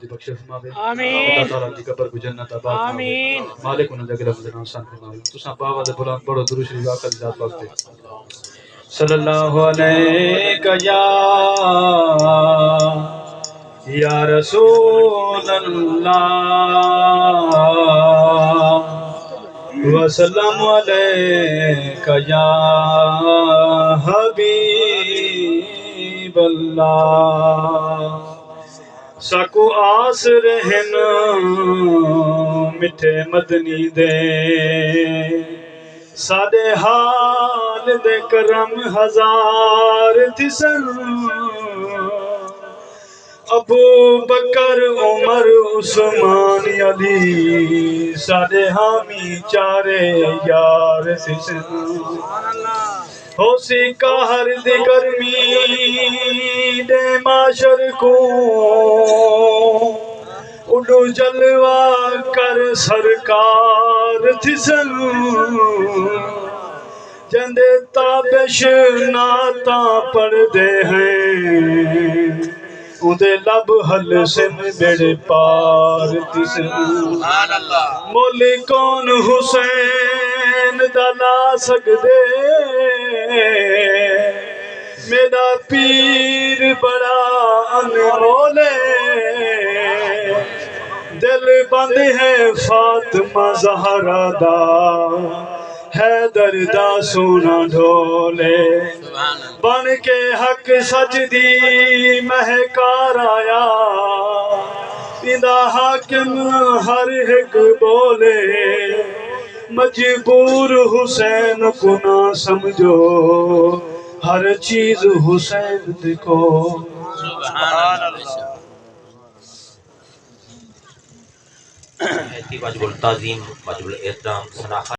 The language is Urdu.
دی بخش فرماوے آمین اللہ تعالیٰ دی قبر کو جنت آباد فرماوے آمین مالک انہاں دے گھر میں آسان فرماوے تساں باوا دے بلند پڑھو درود شریف آقا دی ذات واسطے صلی اللہ علیہ یا رسول اللہ وسلم علیکہ یا حبیب اللہ سکو آس رہن مٹھے مدنی دے سادے حال دے کرم ہزار تسن ابو بکر عمر عثمان علی سادے حامی چارے یار تسن ہو سی کاہر دی گرمی دے معاشر کو اڈو جلوہ کر سرکار تھسن جندے تابش ناتا پڑھ دے ہیں اندے لب حل سن بیڑے پار تسن مولی کون حسین دلا سکدے میرا پیر بڑا انمول دل بند ہے فاطمہ زہرا دا حیدر دا سونا ڈھولے بن کے حق سجدی مہکار آیا اندہ حاکم ہر ایک بولے مجبور حسین کو نہ سمجھو ہر چیز حسین دیکھو سبحان اللہ واجب التعظیم واجب الاحترام